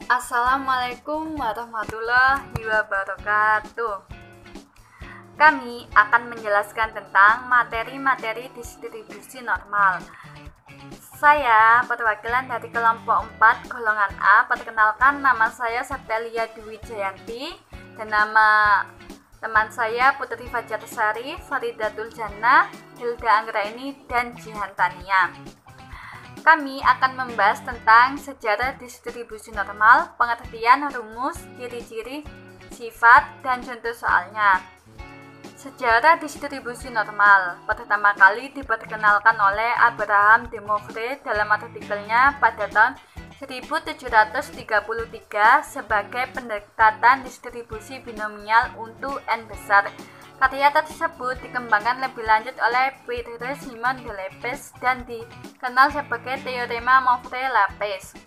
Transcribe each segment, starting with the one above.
Assalamualaikum warahmatullahi wabarakatuh. Kami akan menjelaskan tentang materi-materi distribusi normal. Saya perwakilan dari kelompok 4 golongan A. Perkenalkan, nama saya Septelia Dwi Jayanti dan nama teman saya Putri Fajarsari, Faridatul Jannah, Hilda Anggraini, dan Jihan Tania. Kami akan membahas tentang sejarah distribusi normal, pengertian, rumus, ciri-ciri, sifat, dan contoh soalnya. Sejarah distribusi normal pertama kali diperkenalkan oleh Abraham de Moivre dalam artikelnya pada tahun 1733 sebagai pendekatan distribusi binomial untuk n besar. Karya tersebut dikembangkan lebih lanjut oleh Pierre Simon de Lapez dan dikenal sebagai teorema Moivre-Lapez.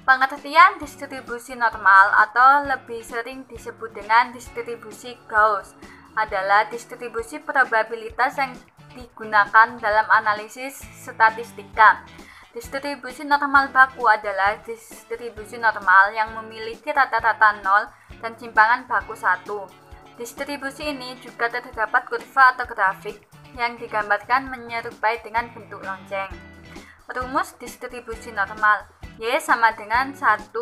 Pengertian distribusi normal atau lebih sering disebut dengan distribusi Gauss adalah distribusi probabilitas yang digunakan dalam analisis statistika. Distribusi normal baku adalah distribusi normal yang memiliki rata-rata 0 dan simpangan baku 1. Distribusi ini juga terdapat kurva atau grafik yang digambarkan menyerupai dengan bentuk lonceng. Rumus distribusi normal Y sama dengan 1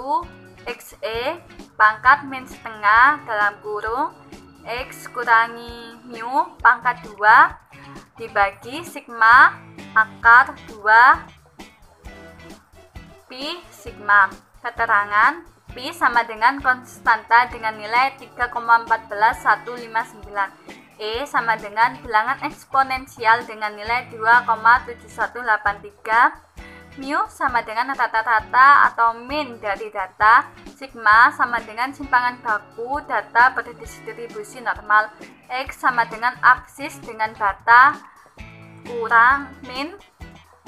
XE pangkat min setengah dalam kurung X kurangi mu pangkat 2 dibagi sigma akar 2 pi sigma. Keterangan pi sama dengan konstanta dengan nilai 3,14159. E sama dengan bilangan eksponensial dengan nilai 2,7183. Mu sama dengan rata-rata atau min dari data. Sigma sama dengan simpangan baku data berdistribusi normal. X sama dengan aksis dengan data kurang min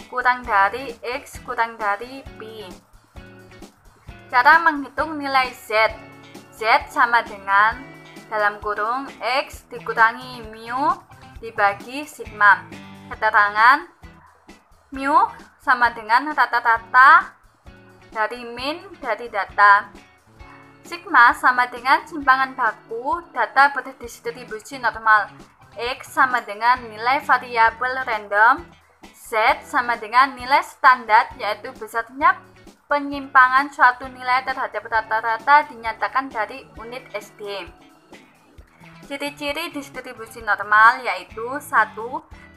kurang dari X kurang dari pi. Cara menghitung nilai Z. Z sama dengan dalam kurung X dikurangi mu dibagi sigma. Keterangan mu sama dengan rata-rata dari min dari data. Sigma sama dengan simpangan baku data berdistribusi normal. X sama dengan nilai variabel random. Z sama dengan nilai standar yaitu besarnya penyimpangan suatu nilai terhadap rata-rata dinyatakan dari unit SD. Ciri-ciri distribusi normal yaitu 1.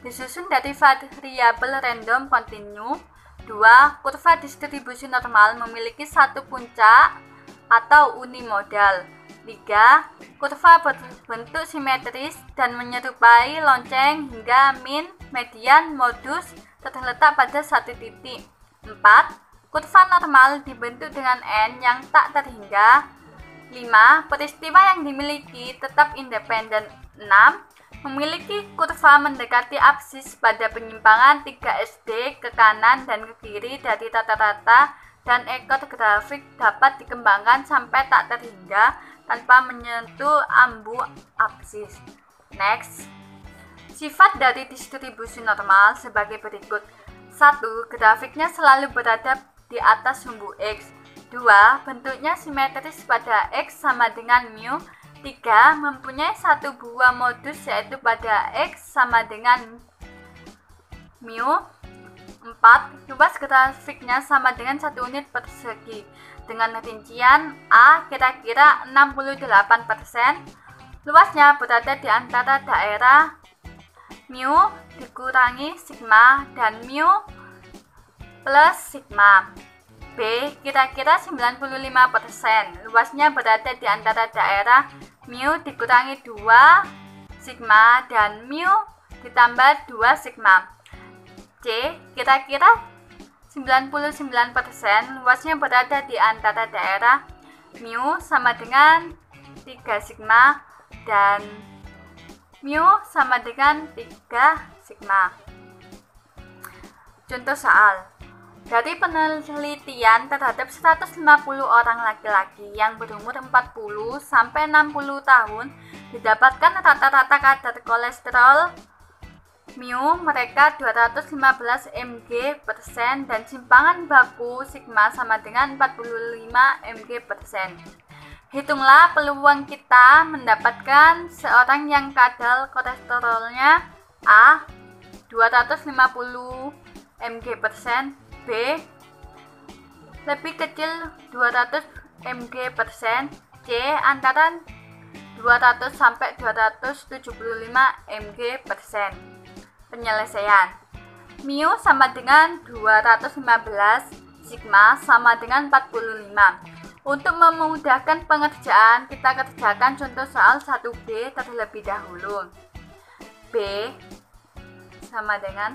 Disusun dari variabel random kontinu. 2. Kurva distribusi normal memiliki satu puncak atau unimodal. 3. Kurva berbentuk simetris dan menyerupai lonceng hingga min, median, modus terletak pada satu titik. 4. Kurva normal dibentuk dengan n yang tak terhingga. 5. Peristiwa yang dimiliki tetap independen. 6. Memiliki kurva mendekati apsis pada penyimpangan 3 SD ke kanan dan ke kiri dari rata-rata dan ekor grafik dapat dikembangkan sampai tak terhingga tanpa menyentuh ambu apsis. Next. Sifat dari distribusi normal sebagai berikut. 1. Grafiknya selalu berada di atas sumbu X. 2. Bentuknya simetris pada X sama dengan mu. 3. Mempunyai satu buah modus yaitu pada X sama dengan mu. 4. Luas grafiknya sama dengan 1 unit persegi dengan rincian A kira-kira 68%. Luasnya berada di antara daerah mu dikurangi sigma dan mu plus sigma. B kira-kira 95%. Luasnya berada di antara daerah mu dikurangi 2 sigma dan mu ditambah 2 sigma. C kira-kira 99%. Luasnya berada di antara daerah mu sama dengan 3 sigma dan mu sama dengan 3 sigma. Contoh soal. Dari penelitian terhadap 150 orang laki-laki yang berumur 40 sampai 60 tahun, didapatkan rata-rata kadar kolesterol mu mereka 215 mg/sen dan simpangan baku sigma sama dengan 45 mg/sen. Hitunglah peluang kita mendapatkan seorang yang kadar kolesterolnya A 250 mg/sen, B lebih kecil 200 mg/sen, C antara 200 sampai 275 mg/sen. Penyelesaian. Mu sama dengan 215, sigma sama dengan 45. Untuk memudahkan pengerjaan, kita kerjakan contoh soal 1B terlebih dahulu. B sama dengan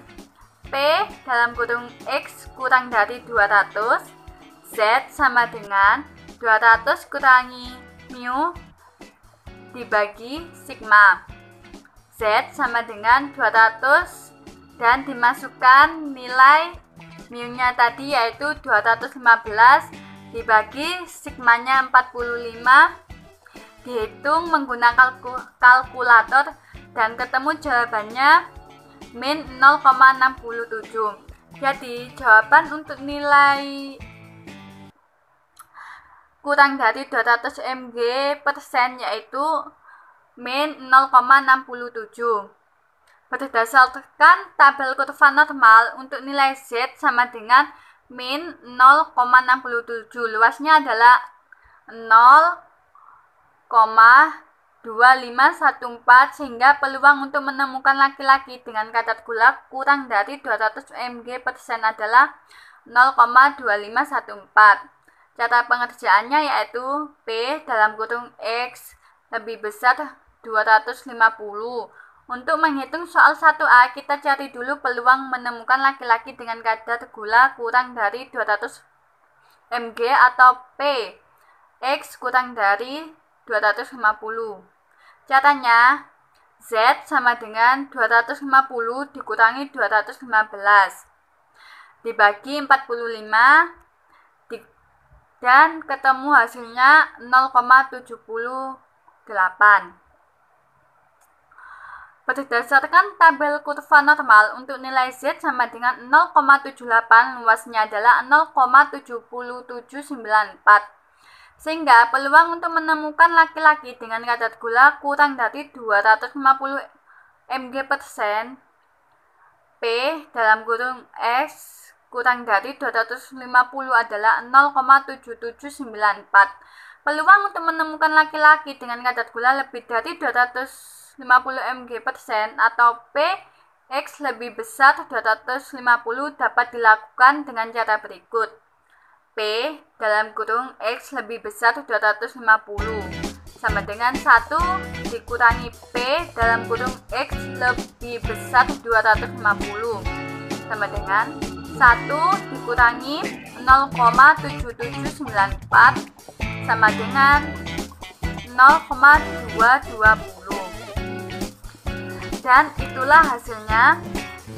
P dalam kurung X kurang dari 200, Z sama dengan 200 kurangi mu dibagi sigma. Z sama dengan 200 dan dimasukkan nilai mu-nya tadi yaitu 215 dibagi sigmanya 45. Dihitung menggunakan kalkulator dan ketemu jawabannya min 0,67. Jadi jawaban untuk nilai kurang dari 200 mg/sen yaitu min 0,67. Berdasarkan tabel kurva normal untuk nilai Z sama dengan min 0,67. Luasnya adalah 0,2514 sehingga peluang untuk menemukan laki-laki dengan kadar gula kurang dari 200 mg/sen adalah 0,2514. Cara pengerjaannya yaitu P dalam kurung X lebih besar 250. Untuk menghitung soal 1A, kita cari dulu peluang menemukan laki-laki dengan kadar gula kurang dari 200 mg atau P. X kurang dari 250. Caranya, Z sama dengan 250 dikurangi 215 dibagi 45 dan ketemu hasilnya 0,78. Berdasarkan tabel kurva normal untuk nilai Z sama dengan 0,78, luasnya adalah 0,7794. Sehingga peluang untuk menemukan laki-laki dengan kadar gula kurang dari 250 mg/sen P dalam kurung X kurang dari 250 adalah 0,7794. Peluang untuk menemukan laki-laki dengan kadar gula lebih dari 250 mg/sen atau P X lebih besar 250 dapat dilakukan dengan cara berikut. P dalam kurung X lebih besar 250 sama dengan 1 dikurangi P dalam kurung X lebih besar 250 sama dengan 1 dikurangi 0,7794 sama dengan 0,220. Dan itulah hasilnya.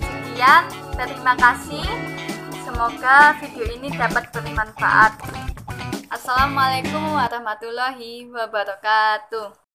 Sekian, terima kasih. Semoga video ini dapat bermanfaat. Assalamualaikum warahmatullahi wabarakatuh.